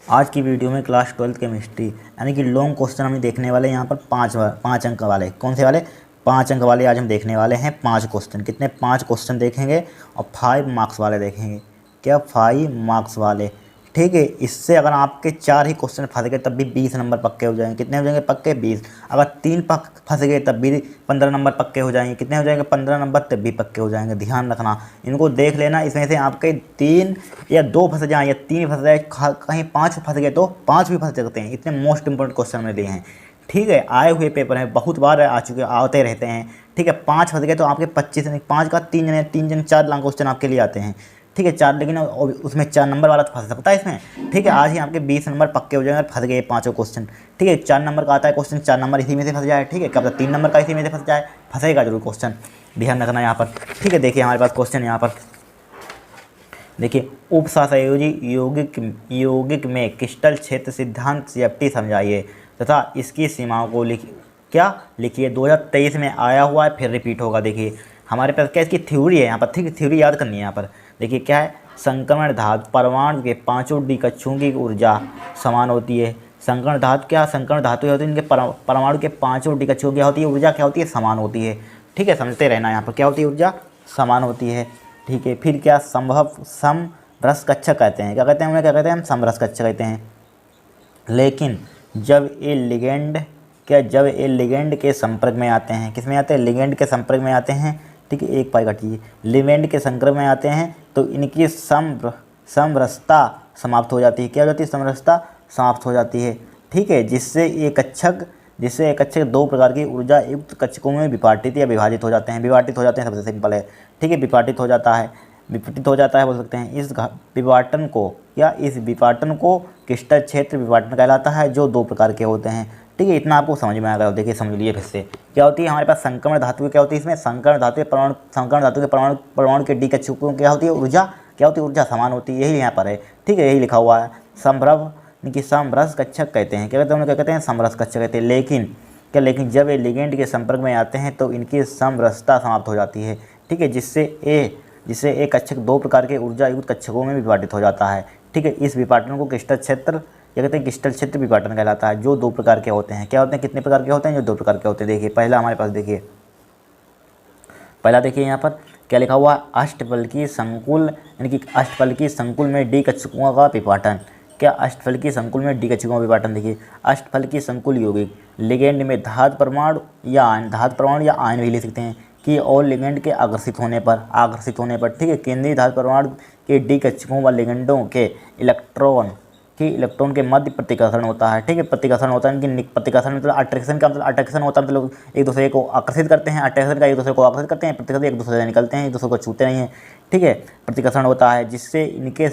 आज की वीडियो में क्लास 12th केमिस्ट्री यानी कि लॉन्ग क्वेश्चन हम देखने वाले हैं। यहाँ पर पाँच अंक वाले कौन से वाले 5 अंक वाले आज हम देखने वाले हैं। 5 क्वेश्चन कितने 5 क्वेश्चन देखेंगे और 5 मार्क्स वाले देखेंगे। क्या 5 मार्क्स वाले, ठीक है। इससे अगर आपके 4 ही क्वेश्चन फंस गए तब भी 20 नंबर पक्के हो जाएंगे। कितने हो जाएंगे पक्के 20। अगर 3 फंस गए तब भी 15 नंबर पक्के हो जाएंगे। कितने हो जाएंगे 15 नंबर तब भी पक्के हो जाएंगे। ध्यान रखना, इनको देख लेना। इसमें से आपके 3 या 2 फंस जाए या 3 फंस जाए, कहीं 5 फंस गए तो 5 भी फंस सकते हैं। इतने मोस्ट इंपॉर्टेंट क्वेश्चन में लिए हैं, ठीक है। आए हुए पेपर हैं, बहुत बार आ चुके, आते रहते हैं, ठीक है। 5 फंस गए तो आपके 25, 5 का 3 जन 4 लॉन्ग क्वेश्चन आपके लिए आते हैं, ठीक है। 4, लेकिन उसमें 4 नंबर वाला तो फंस सकता है इसमें, ठीक है। आज ही आपके 20 नंबर पक्के हो जाएंगे अगर फंस गए 5 क्वेश्चन, ठीक है। 4 नंबर का आता है क्वेश्चन, 4 नंबर इसी में से फंस जाए, ठीक है। क्या पता 3 नंबर का इसी में से फंस जाए, फंसेगा जरूर क्वेश्चन। ध्यान रखना यहाँ पर, ठीक है। देखिए हमारे पास क्वेश्चन यहाँ पर देखिए, उपसहसंयोजी यौगिक में क्रिस्टल क्षेत्र सिद्धांत CFT समझाइए तथा इसकी सीमाओं को लिखिए। 2023 में आया हुआ है, फिर रिपीट होगा। देखिए हमारे पास क्या इसकी थ्योरी है यहाँ पर, ठीक है। थ्योरी याद करनी है यहाँ पर। देखिए क्या है, संक्रमण धातु परमाणु के 5 डी कक्षों की ऊर्जा समान होती है। संकरण धातु क्या, संकरण धातु होती है, इनके परमाणु के 5 डी कक्षों क्या होती है, ऊर्जा क्या होती है, समान होती है, ठीक है। समझते रहना, यहाँ पर क्या होती है, ऊर्जा समान होती है, ठीक है। फिर क्या, संभव समरस कक्षक कहते हैं। क्या कहते हैं उन्हें, क्या कहते हैं हम, समरस कक्षक कहते हैं। लेकिन जब ये लिगेंड के संपर्क में आते हैं, किस में आते हैं, लिगेंड के संपर्क में आते हैं, ठीक है। एक पाई काटिए, लिगेंड के संपर्क में आते हैं तो इनकी समरसता समाप्त हो जाती है। क्या हो जाती है, समरसता समाप्त हो जाती है, ठीक है। जिससे एक कक्षक 2 प्रकार की ऊर्जा युक्त कक्षकों में विभाजित या विभाजित हो जाते हैं। सबसे सिंपल है, ठीक है। विभाजित हो जाता है बोल सकते हैं। इस विभाजन को क्रिस्टल क्षेत्र विभाजन कहलाता है, जो 2 प्रकार के होते हैं, ठीक है। इतना आपको समझ में आ गया। देखिए समझ लिए फिर से। क्या होती है हमारे पास संक्रमण धातु, क्या होती है इसमें, संकरण धातु के परमाणु के डी कक्षकों क्या होती है, ऊर्जा क्या होती है, ऊर्जा समान होती है। यही यहाँ पर है, ठीक है। यही लिखा हुआ है। संभ्रव कि समरस कक्षक कहते हैं। क्या कहते हैं उन्हें, क्या कहते हैं, समरस कक्षक कहते हैं। लेकिन जब ये लिगेंड के संपर्क में आते हैं तो इनकी समरसता समाप्त हो जाती है, ठीक है। जिससे एक कक्षक 2 प्रकार के ऊर्जा युक्त कक्षकों में विभाजित हो जाता है, ठीक है। इस विभाजन को क्रिस्टल क्षेत्र, क्या कहते हैं, क्रिस्टल क्षेत्र विभाजन कहलाता है, जो 2 प्रकार के होते हैं। क्या होते हैं, कितने प्रकार के होते हैं, जो 2 प्रकार के होते हैं। देखिए पहला हमारे पास देखिए, यहाँ पर क्या लिखा हुआ है, अष्टफलकीय संकुल, यानी कि अष्टफलकीय संकुल में डी कक्षकों का विभाजन। क्या अष्टफलकीय संकुल में डी कक्षकों का विभाजन। देखिए अष्टफलकीय संकुल यौगिक लिगेंड में धातु परमाणु या आयन भी ले सकते हैं कि और लिगेंड के आकर्षित होने पर, ठीक है। केंद्रीय धातु परमाणु के डी कक्षकों व लिगेंडों के इलेक्ट्रॉन के मध्य प्रतिकर्षण होता है, ठीक है। प्रतिकर्षण होता है, इनकी प्रतिकर्षण मतलब अट्रैक्शन का, मतलब अट्रैक्शन होता है मतलब एक दूसरे को आकर्षित करते हैं। अट्रैक्शन का एक दूसरे को आकर्षित करते हैं, प्रतिकर्षण एक दूसरे से निकलते हैं, एक दूसरे को छूते नहीं हैं, ठीक है। प्रतिकर्षण होता है जिससे इनके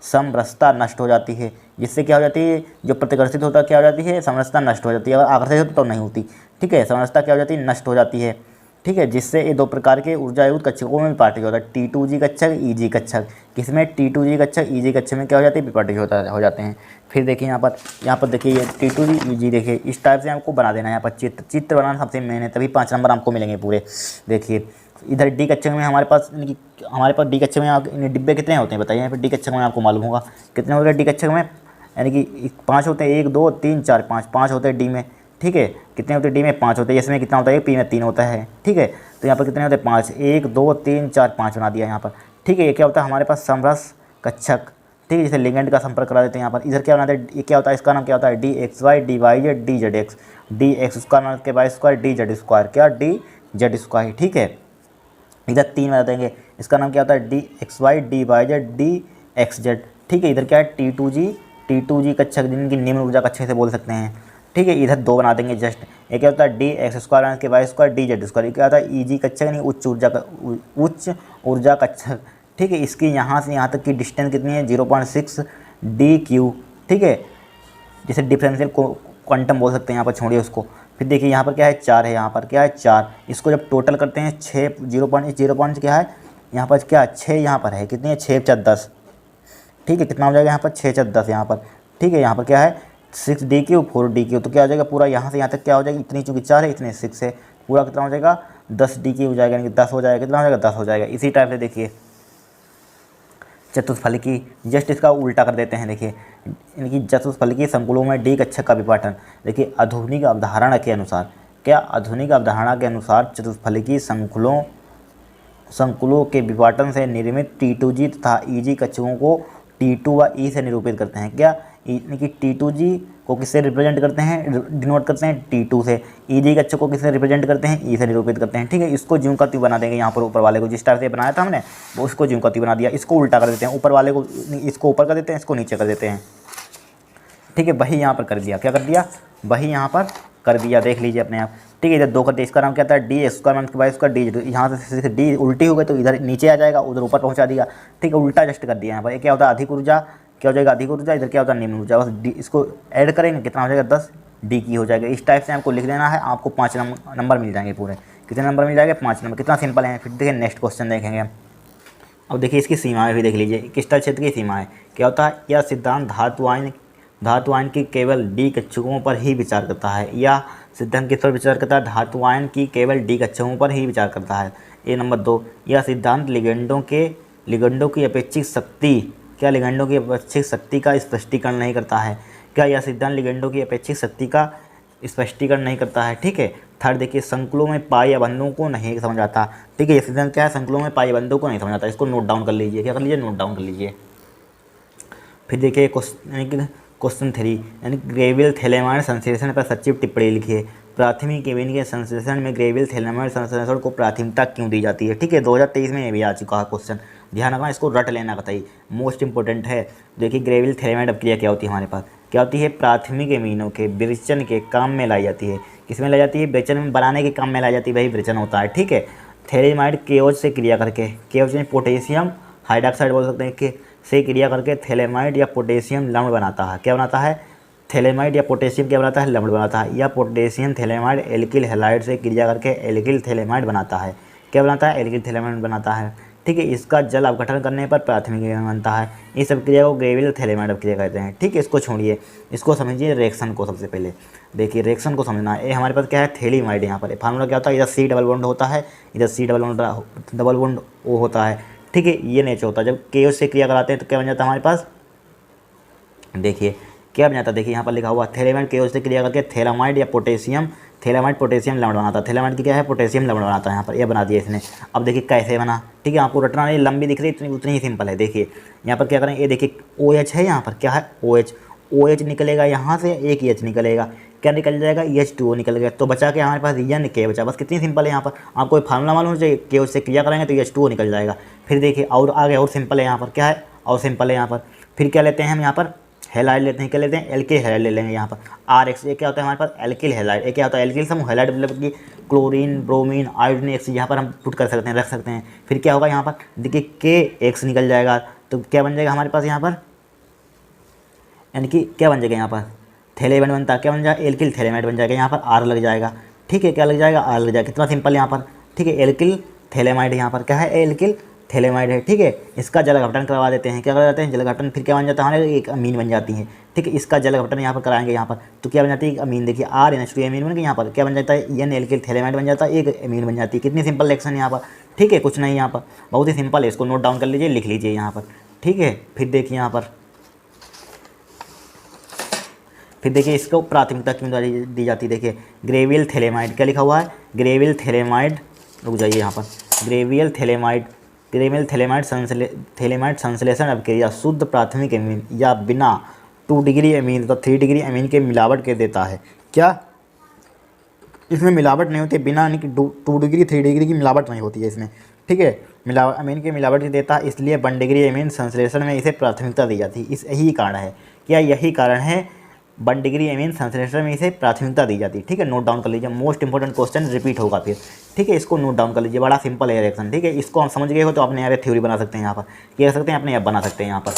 समरसता नष्ट हो जाती है। जिससे क्या हो जाती है, जो प्रतिकर्षित होता है क्या हो जाती है, समरसता नष्ट हो जाती है। अगर आकर्षित होता तो नहीं होती, ठीक है। समरसता क्या हो जाती है, नष्ट हो जाती है, ठीक है। जिससे ये 2 प्रकार के ऊर्जा युक्त कक्षकों में विभाजित होता है, T2G कक्षक, EG कक्षक। किसमें, T2G कक्षक, EG कक्षक में क्या हो जाती है, विभाजित हो जाते हैं। फिर देखिए यहाँ पर देखिए ये T2G EG, देखिए इस टाइप से आपको बना देना है। यहाँ पर चित्र बनाना सबसे मेन है, तभी 5 नंबर आपको मिलेंगे पूरे। देखिए इधर डी कक्षक में हमारे पास डी कक्षक में डिब्बे कितने होते हैं बताइए। यहाँ पर डी कक्षक में आपको मालूम होगा कितने होते हैं डी कक्षक में, यानी कि 5 होते हैं, 1 2 3 4 5 होते हैं डी में, ठीक है। कितने होते हैं डी में, 5 होते हैं। इसमें कितना होता है, पी में 3 होता है, ठीक है। तो यहाँ पर कितने होते हैं, 5, 1 2 3 4 5 बना दिया यहाँ पर, ठीक है। ये क्या होता है हमारे पास समरस कक्षक, ठीक है। जैसे लिगेंड का संपर्क करा देते हैं यहाँ पर। इधर क्या बनाते हैं, ये क्या होता है, इसका नाम क्या होता है, DXY DYZ DZX, DX square के वाई स्क्वायर DZ स्क्वायर, क्या DZ स्क्वायर, ठीक है। इधर 3 बना देंगे, इसका नाम क्या होता है, DXY DYZ DXZ, ठीक है। इधर क्या है, T2G कक्षक, जिनकी निम्न ऊर्जा कक्षक से बोल सकते हैं, ठीक है। इधर 2 बना देंगे जस्ट। एक क्या होता है, DX स्क्वायर के वाई स्क्वायर DZ स्क्वायर। क्या होता है, EG कक्षक, यानी उच्च ऊर्जा कक्षक, ठीक है। इसकी यहाँ से यहाँ तक की डिस्टेंस कितनी है, 0.6 DQ, ठीक है। जिसे डिफरेंशियल क्वांटम बोल सकते हैं, यहाँ पर छोड़िए उसको। फिर देखिए यहाँ पर क्या है, 4 है, यहाँ पर क्या है 4। इसको जब टोटल करते हैं 6, 0.0 क्या है यहाँ पर, क्या 6 यहाँ पर है, कितनी है, 6 4 10, ठीक है। कितना हो जाएगा यहाँ पर, 6 4 10 यहाँ पर, ठीक है। यहाँ पर क्या है 6 DQ 4 DQ, तो क्या हो जाएगा पूरा यहाँ से यहाँ तक क्या हो जाएगी, इतनी चूँकि 4 है, इतने 6 है, पूरा कितना हो जाएगा 10 DQ हो जाएगा, यानी कि 10 हो जाएगा। कितना हो जाएगा, 10 हो जाएगा। इसी टाइप से देखिए चतुष्फलकी, जस्ट इसका उल्टा कर देते हैं। देखिए इनकी चतुष्फलकी संकुलों में डी कक्षक का विपाटन। देखिए आधुनिक अवधारणा के अनुसार, क्या आधुनिक अवधारणा के अनुसार चतुष्फलकी संकुलों के विपाटन से निर्मित T2G तथा EG कक्षकों को T2 व E से निरूपित करते हैं। क्या कि T2G को किससे रिप्रेजेंट करते हैं, डिनोट करते हैं T2 से, EG कक्षक को किससे रिप्रेजेंट करते हैं, E से निरूपित करते हैं। ठीक है, इसको ज्यों का त्यों बना देंगे यहाँ पर, ऊपर वाले को जिस टाइप से बनाया था हमने वो उसको ज्यों का त्यों बना दिया। इसको उल्टा कर देते हैं, ऊपर वाले को इसको ऊपर कर देते हैं, इसको नीचे कर देते हैं। ठीक है, वही यहाँ पर कर दिया, क्या कर दिया, वही यहाँ पर कर दिया, देख लीजिए अपने आप। ठीक है, इधर 2 करते इसका नाम क्या था डी स्क्वायर मान के बाद इसका डी, यहाँ से डी उल्टी हो गई तो इधर नीचे आ जाएगा, उधर ऊपर पहुँचा दिया। ठीक है, उल्टा जस्ट कर दिया यहाँ पर। ये क्या होता है अधिक ऊर्जा, क्या हो जाएगा अधिक ऊर्जा, इधर क्या होता है निम्न ऊर्जा। बस डी इसको ऐड करेंगे कितना हो जाएगा 10 डी की हो जाएगा। इस टाइप से आपको लिख देना है, आपको 5 नंबर मिल जाएंगे पूरे। कितने नंबर मिल जाएंगे, 5 नंबर। कितना सिंपल है। फिर देखिए नेक्स्ट क्वेश्चन देखेंगे। अब देखिए इसकी सीमाएँ भी देख लीजिए, क्रिस्टल क्षेत्र की सीमाएँ क्या होता है। यह सिद्धांत धातु आयन की केवल डी कक्षकों पर ही विचार करता है। या सिद्धांत किस पर विचार करता है, धातु आयन की केवल डी कक्षकों पर ही विचार करता है। ये नंबर 2, यह सिद्धांत लिगेंडों की अपेक्षित शक्ति, क्या लिगेंडों की अपेक्षित शक्ति का स्पष्टीकरण नहीं करता है। क्या यह सिद्धांत लिगेंडों की अपेक्षित शक्ति का स्पष्टीकरण नहीं करता है। ठीक है, थर्ड देखिए संकुलों में पाई बंधों को नहीं समझाता। ठीक है, यह सिद्धांत क्या है, संकुलों में पाई बंधों को नहीं समझाता। इसको नोट डाउन कर लीजिए, क्या कर लीजिए, नोट डाउन कर लीजिए। फिर देखिए क्वेश्चन 3, यानी ग्रेविल थैलेमाइड संश्लेषण पर सचिव टिप्पणी लिखिए। प्राथमिक केविन के संश्लेषण में ग्रेविल थैलेमाइड संश्लेषण को प्राथमिकता क्यों दी जाती है। ठीक है, 2023 में ये भी आ चुका है क्वेश्चन, ध्यान रखना, इसको रट लेना बताइए, मोस्ट इंपॉर्टेंट है। देखिए ग्रेविल थैलेमाइड अपक्रिया क्या होती है हमारे पास, क्या होती है, प्राथमिक एमिनों के विरेचन के काम में लाई जाती है। किसमें लाई जाती है, विरेचन बनाने के काम में लाई जाती है, वही विरेचन होता है। ठीक है, थैलेमाइड केओज से क्रिया करके, केओज में पोटेशियम हाइड्रोक्साइड बोल सकते हैं कि से क्रिया करके थैलेमाइड या पोटेशियम लवण बनाता है। क्या बनाता है, थैलेमाइड या पोटेशियम क्या बनाता है, लवण बनाता है। या पोटेशियम थैलेमाइड एल्किल हैलाइड से क्रिया करके एल्किल थैलेमाइड बनाता है। क्या बनाता है, एल्किल थैलेमाइड बनाता है। ठीक है, इसका जल अपघटन करने पर प्राथमिक एमिन बनता है। इस अभिक्रिया को ग्रेविल थैलेमाइड अभिक्रिया कहते हैं। ठीक है, इसको छोड़िए, इसको समझिए रिएक्शन को। सबसे पहले देखिए रिएक्शन को समझना है। ये हमारे पास क्या है, थैलेमाइड। यहाँ पर फार्मूला क्या होता है, इधर C डबल बॉन्ड होता है, इधर C डबल बॉन्ड O होता है। ठीक है, ये नेचर होता है। जब केओ से क्रिया कराते हैं तो क्या बन जाता है हमारे पास, देखिए क्या बन जाता है, देखिए यहाँ पर लिखा हुआ थैलेमाइड केओ से क्रिया करके थैलेमाइड या थैलेमाइड पोटेशियम लवण बनाता है। थैलेमाइड की क्या है, पोटेशियम लवण बनाता है। यहाँ पर यह बना दिया इसने। अब देखिए कैसे बना। ठीक है, आपको रटना नहीं, लंबी दिख रही है उतनी ही सिंपल है। देखिए यहाँ पर क्या करें, ये देखिए OH है, यहाँ पर क्या है OH निकलेगा, यहाँ से एक H निकलेगा, क्या निकल जाएगा, H2O निकल गया। तो बचा के हमारे पास NK बचा। बस कितनी सिंपल है। यहाँ पर आपको फार्मूला मालूम चाहिए, के से क्रिया करेंगे तो H2O निकल जाएगा। फिर देखिए और आगे और सिंपल है, यहाँ पर क्या है, और सिंपल है यहाँ पर। फिर क्या लेते हैं हम, यहाँ पर हैलाइड लेते हैं। क्या लेते हैं, एल्किल हैलाइड ले लेंगे। यहाँ पर RX, ये क्या होता है हमारे पास, एल्किल हैलाइड। ये क्या होता है, एल्किल समूह। हैलाइड मतलब कि क्लोरीन, ब्रोमीन, आयोडीन X यहाँ पर हम पुट कर सकते हैं, रख सकते हैं। फिर क्या होगा, यहाँ पर देखिए KX निकल जाएगा। तो क्या बन जाएगा हमारे पास यहाँ पर, यानी कि क्या बन जाएगा, यहाँ पर थैलेमाइड बनता है, क्या बन जाएगा, एल्किल थैलेमाइड बन जाएगा। यहाँ पर R लग जाएगा। ठीक है, क्या लग जाएगा, R लग जाएगा। कितना सिंपल है यहाँ पर। ठीक है, एल्किल थैलेमाइड यहाँ पर क्या है, एल्किल थैलेमाइड है। ठीक है, इसका जल अपघटन करवा देते हैं। क्या कर जाते हैं, जल अपघटन। फिर क्या बन जाता है हमारे, एक अमीन बन जाती है। ठीक है, इसका जल अपघटन यहाँ पर कराएंगे यहाँ पर, तो क्या बन जाती है, अमीन। देखिए RNH2 अमीन बन गई। यहाँ पर क्या बन जाता है, N एल्किल थैलेमाइड बन जाता है, एक अमीन बन जाती है। कितनी सिंपल रिएक्शन यहाँ पर। ठीक है, कुछ नहीं यहाँ पर, बहुत ही सिंपल है। इसको नोट डाउन कर लीजिए, लिख लीजिए यहाँ पर। ठीक है, फिर देखिए यहाँ पर, फिर देखिए इसको प्राथमिकता क्यों दी जाती है। देखिए ग्रेविल थैलेमाइड, क्या लिखा हुआ है, ग्रेविल थैलेमाइड, रुक जाइए यहाँ पर, ग्रेविल थैलेमाइड संश्लेषण अभिक्रिया शुद्ध प्राथमिक एमीन या बिना 2 डिग्री एमीन तथा 3 डिग्री एमीन के मिलावट के देता है। क्या इसमें मिलावट नहीं होती, बिना यानी कि 2 डिग्री 3 डिग्री की मिलावट नहीं होती है इसमें। ठीक है, अमीन की मिलावट के देता है, इसलिए 1 डिग्री एमीन संश्लेषण में इसे प्राथमिकता दी जाती है। इस यही कारण है, क्या यही कारण है 1 डिग्री एमीन संश्लेषण में इसे प्राथमिकता दी जाती है। ठीक है, नोट डाउन कर लीजिए, मोस्ट इंपॉर्टेंट क्वेश्चन रिपीट होगा फिर। ठीक है, इसको नोट डाउन कर लीजिए, बड़ा सिंपल है रिएक्शन। ठीक है, इसको हम समझ गए हो तो अपने यहाँ पे थ्योरी बना सकते हैं, यहाँ पर क्या कर सकते हैं, अपने आप बना सकते हैं यहाँ पर।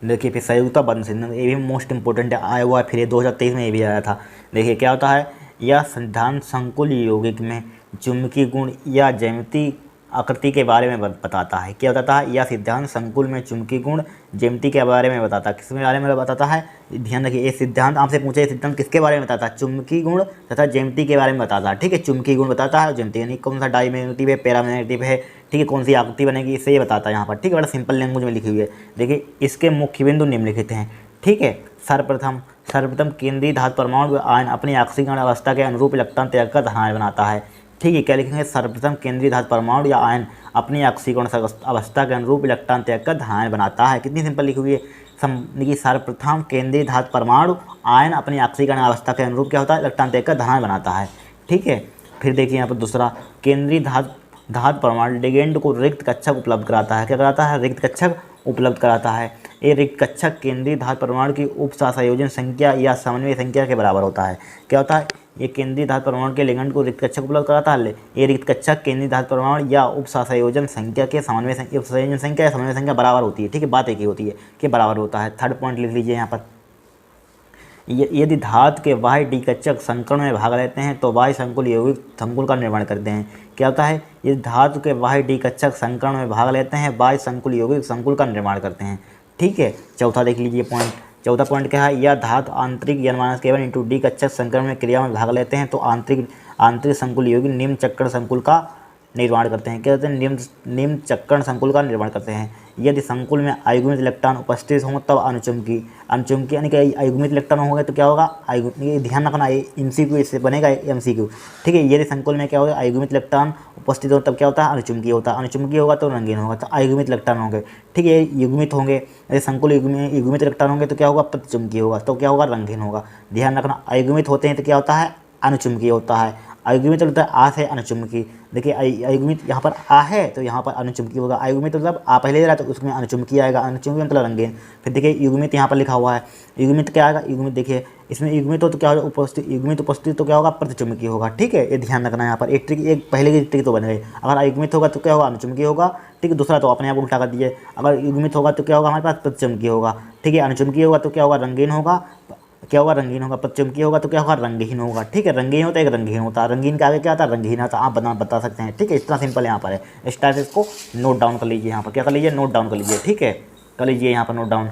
देखिए फिर संयुक्ता बंध सिद्धांत, ये भी मोस्ट इंपॉर्टेंट आया हुआ है, फिर ये 2023 में ये भी आया था। देखिए क्या होता है, यह सिद्धांत संकुल यौगिक में चुंबकीय गुण या ज्यामिति आकृति के बारे में बताता है। क्या बताता है? यह सिद्धांत संकुल में चुंबकीय गुण ज्यामिति के बारे में बताता है। किसके बारे में बताता है? ध्यान रखिए, ये सिद्धांत आपसे पूछे, ये सिद्धांत किसके बारे में बताता है? चुंबकीय गुण तथा ज्यामिति के बारे में बताता है। ठीक है, चुंबकीय गुण बताता है, ज्यामिति यानी कौन सा डायमैग्नेटिक है, पैरामैग्नेटिक है, ठीक है, कौन सी आकृति बनेगी, इससे ये बताता है यहाँ पर। ठीक है, बड़ा सिंपल लैंग्वेज में लिखी हुई है। देखिए इसके मुख्य बिंदु निम्नलिखित हैं। ठीक है, सर्वप्रथम केंद्रीय धातु परमाणु आयन अपनी ऑक्सीकरण अवस्था के अनुरूप इलेक्ट्रॉन त्याग कर धनायन बनाता है। ठीक है, क्या लिखेंगे? सर्वप्रथम केंद्रीय धातु परमाणु या आयन अपनी ऑक्सीकरण अवस्था के अनुरूप इलेक्ट्रॉन त्याग कर धनायन बनाता है। कितनी सिंपल लिखी हुई है। देखिए सर्वप्रथम केंद्रीय धातु परमाणु आयन अपनी ऑक्सीकरण अवस्था के अनुरूप क्या होता है? इलेक्ट्रॉन त्याग कर धनायन बनाता है। ठीक है, फिर देखिए यहाँ पर दूसरा, केंद्रीय धातु परमाणु लिगेंड को रिक्त कक्षक उपलब्ध कराता है। क्या कराता है? रिक्त कक्षक उपलब्ध कराता है। ये रिक्त कक्षक केंद्रीय धातु परमाणु की उप सहसंयोजन संख्या या समन्वय संख्या के बराबर होता है। क्या होता है? ये केंद्रीय धातु परमाणु के लिगेंड को रिक्त कक्षक उपलब्ध कराता है। ये रिक्त कक्षक केंद्रीय धातु परमाणु या उप सहसंयोजन संख्या के समन्वय संख्या या समन्वय संख्या बराबर होती है। ठीक है, बात एक ही होती है कि बराबर होता है। थर्ड पॉइंट लिख लीजिए यहाँ पर, यदि धातु के बाह्य डी कक्षक संकरण में भाग लेते हैं तो बाह्य संकुल यौगिक संकुल का निर्माण करते हैं। क्या होता है? यदि धातु के बाह्य डी कक्षक संकरण में भाग लेते हैं, बाह्य संकुल यौगिक संकुल का निर्माण करते हैं। ठीक है, चौथा देख लीजिए पॉइंट। चौथा पॉइंट क्या है? यह धातु आंतरिक N-K1 × डी कक्षक संकरण में क्रिया में भाग लेते हैं तो आंतरिक संकुल यौगिक निम्न चक्रण संकुल का निर्माण करते हैं। क्या कहते हैं? निम्न चक्रण संकुल का निर्माण करते हैं। यदि संकुल में अयुग्मित इलेक्ट्रॉन उपस्थित हों तब अनुचुंबकीय यानी कि अयुग्मित इलेक्ट्रॉन होंगे तो क्या होगा? ध्यान रखना, ये MCQ इससे बनेगा MCQ। ठीक है, यदि संकुल में क्या होगा? अयुग्मित इलेक्ट्रॉन उपस्थित हो तब क्या होता है? अनुचुंबकीय होता है। अनुचुंबकीय होगा तो रंगीन होगा। तो अयुग्मित इलेक्ट्रॉन होंगे। ठीक है, युग्मित होंगे, यदि संकुल युग्मित इलेक्ट्रॉन होंगे तो क्या होगा? प्रतिचुंबकीय होगा। तो क्या होगा? रंगीन होगा। ध्यान रखना, अयुग्मित होते हैं तो क्या होता है? अनुचुंबकीय होता है। अयुग्मित होता है आ से अनुचुंबकीय। देखिए अयुग्मित यहाँ पर आ है तो यहाँ पर अनुचुंबकीय होगा। अयुग्मित मतलब आ पहले दे रहा है तो उसमें अनुचुंबकीय आएगा। अनुचुंबकीय मतलब रंगीन। फिर देखिए युग्मित यहाँ पर लिखा हुआ है। युग्मित क्या आएगा? युग्मित देखिए इसमें युग्मित हो तो क्या होगा? उपस्थित। युग्मित उपस्थित तो क्या होगा? प्रतिचुंबकीय होगा। ठीक है, ये ध्यान रखना है यहाँ पर। एक ट्रिक, एक पहले की ट्रिक तो बन गई। अगर अयुग्मित होगा तो क्या होगा? अनुचुंबकीय होगा। ठीक है, दूसरा तो अपने आप उल्टा कर दीजिए। अगर युग्मित होगा तो क्या होगा? हमारे पास प्रतिचुंबकीय होगा। ठीक है, अनुचुंबकीय होगा तो क्या होगा? रंगीन होगा। क्या होगा? रंगीन होगा। प्रतिचुंबकीय होगा तो क्या होगा? रंगहीन होगा। ठीक है, रंगीन होता है, एक रंगहीन होता है। रंगीन के आगे क्या आता है? रंगहीन आता है। आप बता सकते हैं। ठीक है, इतना सिंपल यहाँ पर है। इस टाइप से इसको नोट डाउन कर लीजिए। यहाँ पर क्या कर लीजिए? नोट डाउन कर लीजिए। ठीक है, कर लीजिए यहाँ पर नोट डाउन।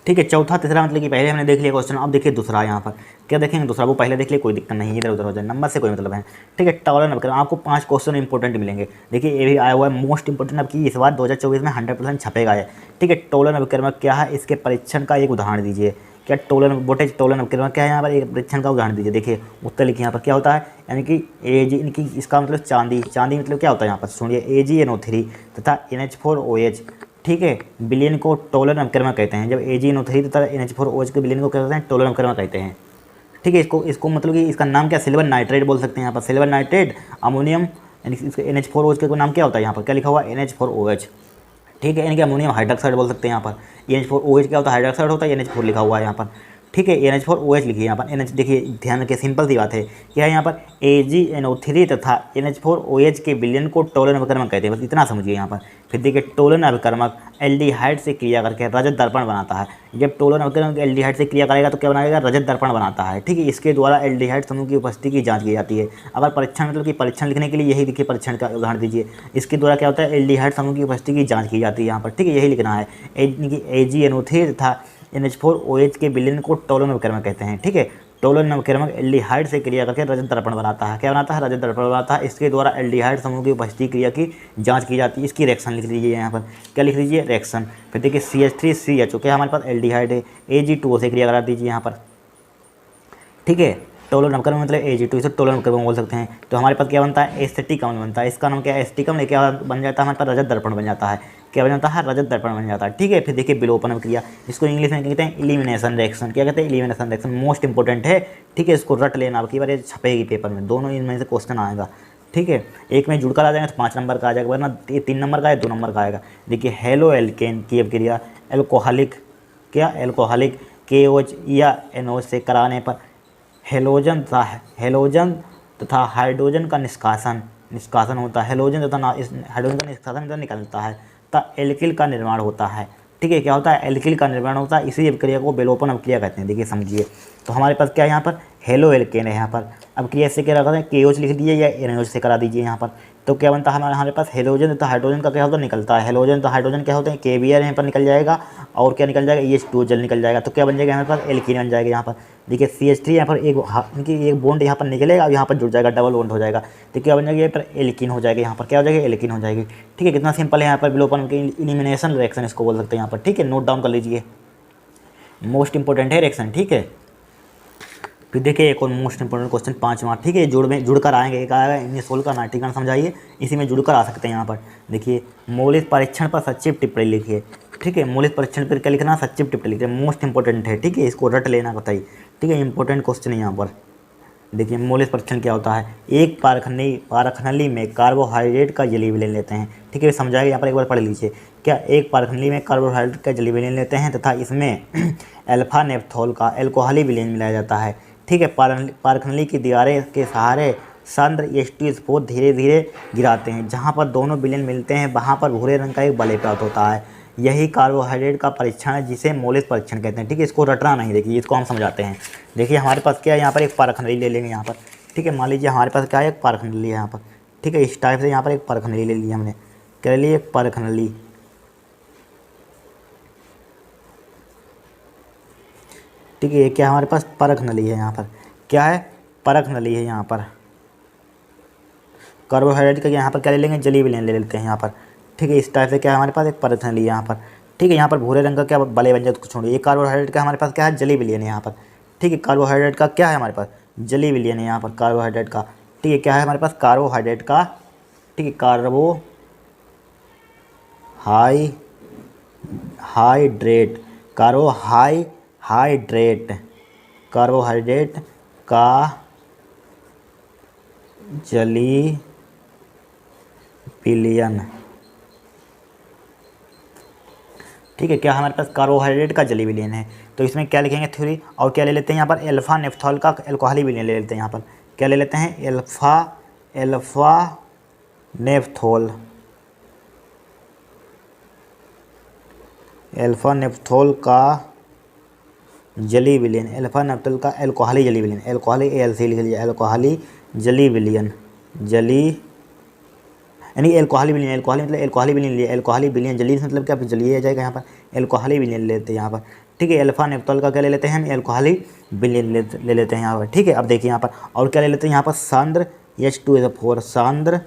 ठीक है, चौथा तीसरा मतलब कि पहले हमने देख लिया क्वेश्चन, अब देखिए दूसरा। यहाँ पर क्या देखेंगे? दूसरा वो पहले देख लिया, कोई दिक्कत नहीं, इधर उधर हो जाए, नंबर से कोई मतलब है। ठीक है, टॉलर नंबर आपको 5 क्वेश्चन इंपॉर्टेंट मिलेंगे। देखिए ये भी आया हुआ है मोस्ट इंपॉर्टेंट, अब की इस बार 2024 में 100% छपेगा है। ठीक है, टॉलर नवक्रमक क्या है? इसके परीक्षण का एक उदाहरण दीजिए। क्या वोल्टेज टॉलर नवक्रमक क्या है? यहाँ पर एक परीक्षण का उदाहरण दीजिए। देखिए उत्तर लिखिए यहाँ पर क्या होता है, यानी कि Ag, यानी कि इसका मतलब चांदी मतलब क्या होता है? यहाँ पर सुनिए, AgNO3 तथा NH4OH। ठीक है, विलयन को टॉलर नवक्रमक कहते हैं। जब AgNO3 तथा NH4OH के विलयन को कहते हैं टॉलर नवक्रमक कहते हैं। ठीक है, इसको मतलब कि इसका नाम क्या? सिल्वर नाइट्रेट बोल सकते हैं। यहाँ पर सिल्वर नाइट्रेट, अमोनियम, यानी इसका NH4OH का नाम क्या होता है? यहाँ पर क्या लिखा हुआ है? NH4OH। ठीक है, यानी कि अमोनियम हाइड्रोक्साइड बोल सकते हैं। यहाँ पर NH4OH क्या होता है? हाइड्रोक्साइड होता है। NH4 लिखा हुआ है यहाँ पर। ठीक है, NH4OH लिखिए यहाँ पर। NH देखिए ध्यान रखिए, सिंपल सी बात है। क्या है यहाँ पर? AgNO3 तथा NH4OH के विलयन को टॉलर नवक्रमक कहते हैं। बस इतना समझिए यहाँ पर। फिर देखिए टॉलर नवक्रमक एल्डिहाइड से क्रिया करके रजत दर्पण बनाता है। जब टॉलर नवक्रमक एल्डिहाइड से क्रिया करेगा तो क्या बनाएगा? रजत दर्पण बनाता है। ठीक है, इसके द्वारा एल्डिहाइड समूह की उपस्थिति की जांच की जाती है। अगर परीक्षण मतलब कि परीक्षण लिखने के लिए यही देखिए परीक्षण का उदाहरण दीजिए। इसके द्वारा क्या होता है? एल्डिहाइड समूह की उपस्थिति की जांच की जाती है यहाँ पर। ठीक है, यही लिखना है। AgNO3 तथा NH4OH के विलयन को टॉलर नवक्रमक कहते हैं। ठीक है, टॉलर नवक्रमक एल्डिहाइड से क्रिया करके रजत दर्पण बनाता है। क्या बनाता है? रजत दर्पण बनाता है। इसके द्वारा एल्डिहाइड समूह की उपस्थिति क्रिया की जांच की जाती है। इसकी रिएक्शन लिख लीजिए यहाँ पर। क्या लिख लीजिए? रिएक्शन। फिर देखिए CH3CHO, क्या हमारे पास एल्डिहाइड है, Ag2O से क्रिया करा दीजिए यहाँ पर। ठीक है, टॉलर नवक्रमक मतलब Ag2, इसे टॉलर नवक्रमक बोल सकते हैं। तो हमारे पास क्या बनता है? एसिटिक अम्ल बनता है। इसका नाम क्या है? एसिटिक अम्ल। क्या बन जाता है? हमारे पास रजत दर्पण बन जाता है। क्या बन जाता है? रजत दर्पण बन जाता है। ठीक है, फिर देखिए विलोपन क्रिया, इसको इंग्लिश में कहते हैं एलिमिनेशन रिएक्शन। क्या कहते हैं? Elimination reaction. मोस्ट इंपॉर्टेंट है। ठीक है, इसको रट लेना, आपकी बार ये छपेगी पेपर में, दोनों इनमें से क्वेश्चन आएगा। ठीक है, एक में जुड़कर आ जाएगा तो 5 नंबर का आ जाएगा, वरना ये 3 नंबर का है, 2 नंबर का आएगा। देखिए हेलो एल्केन की अभिक्रिया एल्कोहलिक KOH या NOH से कराने पर हेलोजन तथा हाइड्रोजन का निष्कासन होता है। हेलोजन तथा हाइड्रोजन का निष्कासन निकलता है तथा एल्किल का निर्माण होता है। ठीक है, क्या होता है? एल्किल का निर्माण होता है। इसी अभिक्रिया को विलोपन अभिक्रिया कहते हैं। देखिए समझिए, तो हमारे पास क्या है यहाँ पर? हेलो एल्केन है यहाँ पर। अब क्रिया से क्या रखा है, KOH लिख दीजिए या NaOH से करा दीजिए यहाँ पर। तो क्या बनता है हमारे पास हेलोजन, तो हाइड्रोजन का क्या होता है निकलता है, हेलोजन तो हाइड्रोजन क्या होते हैं KBr यहाँ पर निकल जाएगा, और क्या निकल जाएगा EH2 जल निकल जाएगा। तो क्या बन जाएगा हमारे पास एल्कीन बन जाएगा यहाँ पर। देखिए CH3 यहाँ पर एक बॉन्ड यहाँ पर निकलेगा, यहाँ पर जुड़ जाएगा, डबल बॉन्ड हो जाएगा। तो क्या बन जाएगा यहाँ पर एल्कीन हो जाएगा, यहाँ पर क्या हो जाएगा एल्कीन हो जाएगी। ठीक है, कितना सिंपल है यहाँ पर विलोपन की एलिमिनेशन रिएक्शन इसको बोल सकते हैं यहाँ पर। ठीक है, नोट डाउन कर लीजिए, मोस्ट इंपॉर्टेंट है रिएक्शन। ठीक है, फिर देखिए एक और मोस्ट इंपोर्टेंट क्वेश्चन 5वां। ठीक है, जुड़कर आएंगे, एक आएगा इन्हें सोल्व करना, ठीक है समझाइए, इसी में जुड़कर आ सकते हैं यहाँ पर। देखिए मौलिक परीक्षण पर सचिव टिप्पणी लिखिए। ठीक है, मौलिक परीक्षण पर क्या लिखना, सचिव टिप्पणी लिखिए, मोस्ट इंपॉर्टेंट है। ठीक है, इसको रट लेना बताइए। ठीक है, इंपॉर्टेंट क्वेश्चन है यहाँ पर। देखिए मौलिक परीक्षण क्या होता है, एक पारखनली में कार्बोहाइड्रेट का जली विलयन लेते हैं। ठीक है, समझाइए यहाँ पर एक बार पढ़ लीजिए। क्या एक पारखनली में कार्बोहाइड्रेट का जली विलयन लेते हैं तथा इसमें अल्फा नेप्थोल का एल्कोहली विलयन मिलाया जाता है। ठीक है, पारखनली की दीवारें के सहारे सांद्र H2SO4 धीरे धीरे गिराते हैं, जहाँ पर दोनों विलयन मिलते हैं वहाँ पर भूरे रंग का एक वलय प्राप्त होता है। यही कार्बोहाइड्रेट का परीक्षण है जिसे मौलिक परीक्षण कहते हैं। ठीक है, इसको रटना नहीं, देखिए इसको हम समझाते हैं। देखिए हमारे पास क्या है, यहाँ पर एक पारखनली ले लेंगे यहाँ पर। ठीक है, मान लीजिए हमारे पास क्या है, एक पारखनली है यहाँ पर। ठीक है, इस टाइप से यहाँ पर एक पारखनली ले लिया हमने, क्या लिए एक पारखनली। ठीक है, ये क्या हमारे पास परख नली है यहाँ पर, क्या है परख नली है यहाँ पर। कार्बोहाइड्रेट का यहाँ पर क्या ले लेंगे, जली विलयन ले लेते हैं यहाँ पर। ठीक है, इस टाइप से क्या है हमारे पास एक परख नली है यहाँ पर। ठीक है, यहाँ पर भूरे रंग का क्या बले बन जाए उसको छोड़िए। ये कार्बोहाइड्रेट का हमारे पास क्या है, जली विलयन है यहाँ पर। ठीक है, कार्बोहाइड्रेट का क्या है हमारे पास, जली विलयन है यहाँ पर कार्बोहाइड्रेट का। ठीक है, क्या है हमारे पास कार्बोहाइड्रेट का। ठीक है, कार्बोहाइड्रेट का जली विलयन। ठीक है, क्या हमारे पास कार्बोहाइड्रेट का जली विलयन है, तो इसमें क्या लिखेंगे थ्योरी, और क्या ले लेते हैं यहाँ पर अल्फा नेफ्थॉल का एल्कोहली विलयन ले लेते हैं यहाँ पर। क्या ले लेते हैं, अल्फा नेफ्थॉल का जली विलयन, अल्फा नेफ्थॉल का एल्कोहली जली विलयन, एल्कोहली ALC लिख लीजिए, एल्कोहली जली विलयन, यानी एल्कोहली विलयन, एल्कोहली मतलब एल्कोहली विलयन लिए, एल्कोहली विलयन जली मतलब क्या, जलीय आ जाएगा यहाँ पर, एल्कोहली विलयन लेते हैं यहाँ पर। ठीक है, अल्फा नेफ्थॉल का क्या ले लेते हैं हम, एल्कोहली विलयन ले लेते हैं यहाँ पर। ठीक है, अब देखिए यहाँ पर और क्या ले लेते हैं यहाँ पर, सांद्र H2SO4, सांद्र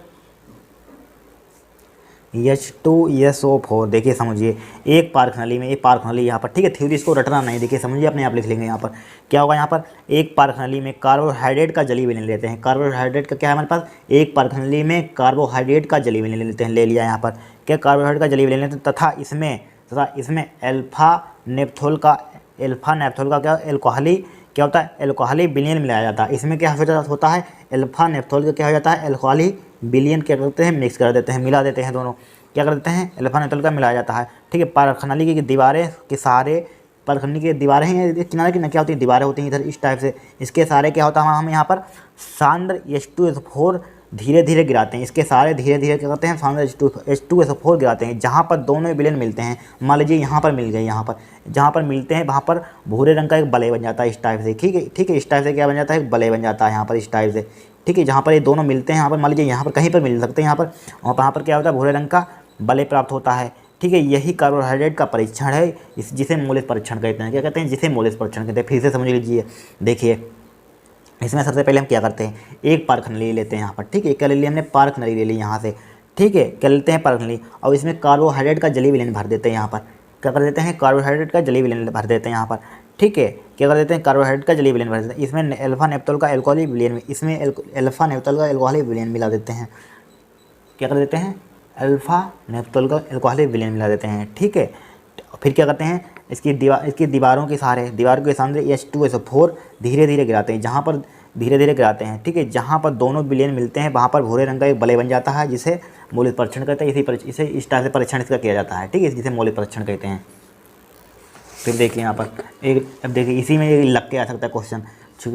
H2SO4। देखिए समझिए, एक पारखनली में, एक पारखनली यहाँ पर। ठीक है, थ्योरी इसको रटना नहीं, देखिए समझिए, अपने आप लिख लेंगे यहाँ पर। क्या होगा यहाँ पर, एक पारखनली में कार्बोहाइड्रेट का जली विलयन लेते हैं। कार्बोहाइड्रेट का क्या है हमारे पास, एक पारखनली में कार्बोहाइड्रेट का जली विलयन लेते हैं, ले लिया यहाँ पर। क्या कार्बोहाइड्रेट का जली विलयन लेते हैं तथा इसमें अल्फा नेप्थोल का क्या एल्कोहली क्या होता है, एल्कोहली विलयन मिलाया जाता है। इसमें क्या होता है, अल्फा नेप्थोल का क्या हो जाता है, एल्कोहली विलयन क्या करते हैं, मिक्स कर देते हैं, मिला देते हैं, दोनों क्या कर देते हैं, अल्फा नेप्थोल का मिलाया जाता है। ठीक है, पारखनली की दीवारें के सहारे, पारखनली की दीवारें हैं किनारे की, क्या होती है, दीवारें होती हैं इधर इस टाइप से, इसके सहारे क्या होता है, हम यहाँ पर सांद्र H2SO4 धीरे धीरे गिराते हैं, इसके सारे धीरे धीरे क्या करते हैं, सांद्र H2SO4 गिराते हैं, जहाँ पर दोनों विलयन मिलते हैं। मान लीजिए यहाँ पर मिल गए, यहाँ पर जहाँ पर मिलते हैं वहाँ पर भूरे रंग का एक वलय बन जाता है इस टाइप से। ठीक है, इस टाइप से क्या बन जाता है, एक वलय बन जाता है यहाँ पर इस टाइप से। ठीक है, जहाँ पर ये दोनों मिलते हैं, यहाँ पर मान लीजिए यहाँ पर कहीं पर मिल सकते हैं यहाँ पर, और वहाँ पर क्या होता है, भूरे रंग का वलय प्राप्त होता है। ठीक है, यही कार्बोहाइड्रेट का परीक्षण है, जिसे मौलिक परीक्षण कहते हैं। क्या कहते हैं, जिसे मौलिक परीक्षण कहते हैं। फिर से समझ लीजिए, देखिए इसमें सबसे पहले हम क्या करते हैं, एक पारखनली लेते हैं यहाँ पर। ठीक है, क्या ले लिया हमने, पारखनली ले ली यहाँ से। ठीक है, क्या लेते हैं, पारखनली, और इसमें कार्बोहाइड्रेट का जली विलयन भर देते हैं यहाँ पर। क्या कर देते हैं, कार्बोहाइड्रेट का जली विलयन भर देते हैं यहाँ पर। ठीक है, क्या कर देते हैं, कार्बोहाइड्रेट का जली विलयन भर देते हैं। इसमें अल्फा नेप्थोल का एल्कोहली विलयन, इसमें अल्फा नेप्थोल का एल्कोहली विलयन मिला देते हैं। क्या कर देते हैं, अल्फा नेप्थोल का एल्कोहली विलयन मिला देते हैं। ठीक है, फिर क्या करते हैं, इसकी दीवारों के सहारे, दीवार के सामने H2SO4 धीरे धीरे गिराते हैं, जहाँ पर धीरे धीरे गिराते हैं। ठीक है, जहाँ पर दोनों विलयन मिलते हैं वहाँ पर भूरे रंग का एक वलय बन जाता है, जिसे मौलिक परीक्षण कहते हैं। इसे इस टाइप से परीक्षण इसका किया जाता है। ठीक है, जिसे मौलिक परीक्षण कहते हैं। फिर देखिए यहाँ पर एक, अब देखिए इसी में लग के आ सकता है क्वेश्चन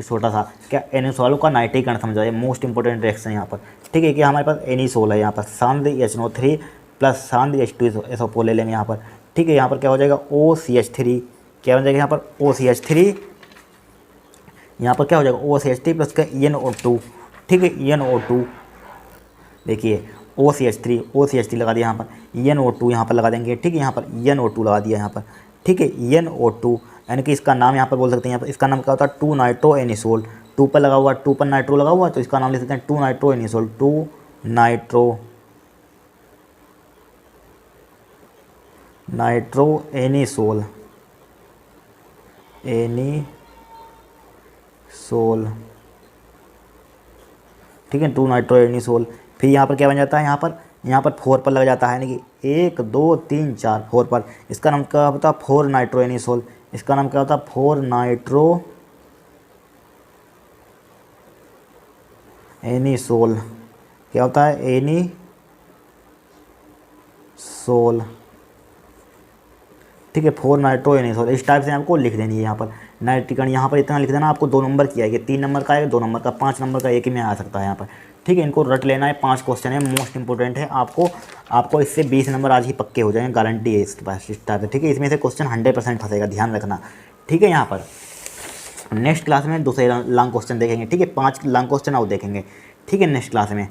छोटा सा, क्या एनिसोल का नाइट्रीकरण समझाइए, मोस्ट इंपॉर्टेंट रिएक्शन यहाँ पर। ठीक है, कि हमारे पास एनिसोल है यहाँ पर, सांद्र HNO3 प्लस सांद्र H2SO4 ले लेंगे यहाँ पर। ठीक है, यहाँ पर क्या हो जाएगा, OCH3, क्या बन जाएगा यहाँ पर, OCH3। यहाँ पर क्या हो जाएगा OCH3 प्लस का EnO2, ठीक है, EnO2, देखिए OCH3 लगा दिया यहाँ पर, EnO2 यहाँ पर लगा देंगे, ठीक है, यहाँ पर EnO2 लगा दिया यहाँ पर, ठीक है, EnO2, यानी कि इसका नाम यहाँ पर बोल सकते हैं, यहाँ पर इसका नाम क्या होता है 2 नाइट्रो एनिसोल, 2 पर लगा हुआ, 2 पर नाइट्रो लगा हुआ, तो इसका नाम लिख सकते हैं 2 नाइट्रो एनिसोल, 2 नाइट्रो एनिसोल, ठीक है, 2 नाइट्रो एनिसोल। फिर यहाँ पर क्या बन जाता है, यहाँ पर 4 पर लग जाता है, यानी कि 1 2 3 4 4 पर, इसका नाम क्या होता है 4 नाइट्रो एनिसोल, इसका नाम क्या होता है 4 नाइट्रो एनिसोल, क्या होता है एनिसोल, ठीक है, 4 नाइट्रो एनिसोल। इस टाइप से आपको लिख देनी है यहाँ पर नाइट्रिकन, यहाँ पर इतना लिख देना, आपको 2 नंबर की आएगी, 3 नंबर का आएगा, 2 नंबर का, 5 नंबर का एक ही में आ सकता है यहाँ पर, ठीक है, इनको रट लेना है, 5 क्वेश्चन है, मोस्ट इंपॉर्टेंट है, आपको इससे 20 नंबर आज ही पक्के हो जाएंगे, गारंटी है इसके पास, इस टाइप से, ठीक है, इसमें से क्वेश्चन 100% फंसेगा, ध्यान रखना, ठीक है। यहाँ पर नेक्स्ट क्लास में दूसरे लॉन्ग क्वेश्चन देखेंगे, ठीक है, 5 लॉन्ग क्वेश्चन और देखेंगे, ठीक है, नेक्स्ट क्लास में।